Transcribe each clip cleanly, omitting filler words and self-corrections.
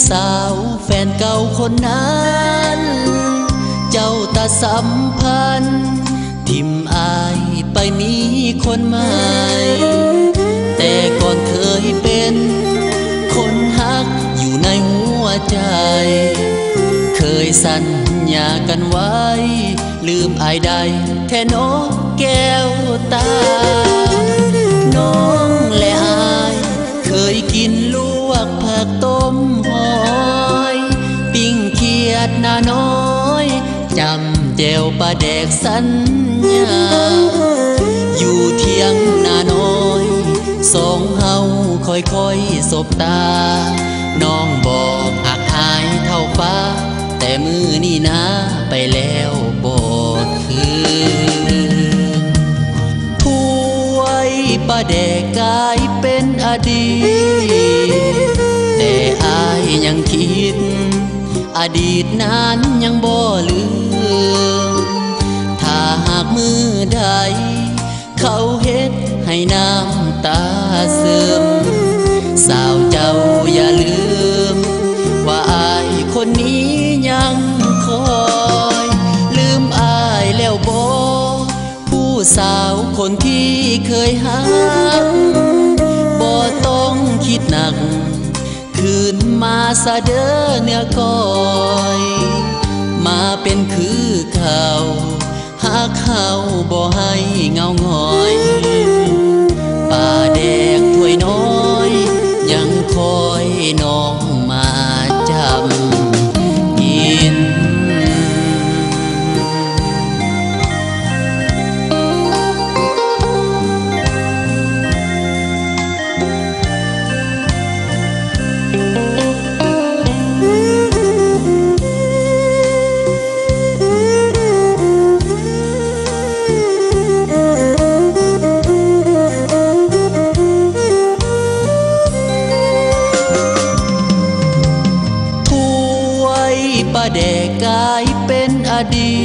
สาวแฟนเก่าคนนั้นเจ้าตาสัมพันธ์ทิมอายไปมีคนใหม่แต่ก่อนเคยเป็นคนฮักอยู่ในหัวใจเคยสัญญากันไว้ลืมอายได้แค่นกแก้วตาน้องและอายเคยกินลวกผักต้มหอยปิ้งเขียดหน้าน้อยจำแจวปลาแดกสัญญาอยู่เที่ยงหน้าน้อยสองเฮาค่อยๆสบตาน้องบอกหักอายเท่าฟ้าแต่มือนี่นะไปแล้วบอกคือถ้วยปลาแดกกลายเป็นอดีตแต่อายยังคิดอดีตนั้นยังบ่ลืมถ้าหากมือใดเขาเฮ็ดให้น้ำตาซึมสาวเจ้าอย่าลืมว่าอายคนนี้ยังคอยลืมอายแล้วบ่ผู้สาวคนที่เคยหักบ่ต้องคิดหนักคืนมาซะเด้อเนื้อก้อยมาเป็นคือเขาหากเขาบ่ให้เงาหงอยป่าแดงถ้วยน้อยยังคอยน้องมาจำกินปลาแดกกลายเป็นอดี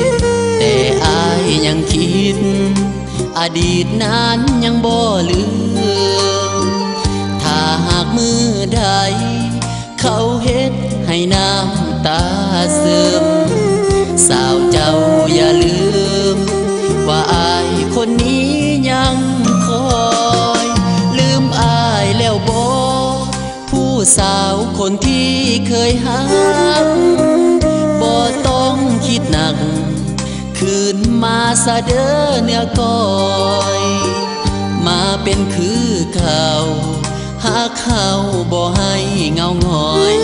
ตแต่อายยังคิดอดีตนั้นยังบ่ลืมถ้าหากมือใดเขาเฮ็ดให้น้ำตาซึมสาวเจ้าอย่าลืมว่าอายคนนี้ยังคอยลืมอายแล้วบ่ผู้สาวคนที่เคยหักบ่ต้องคิดหนักคืนมาซะเด้อเนื้อก้อยมาเป็นคือเขาหากเขาบ่ให้เงาหงอย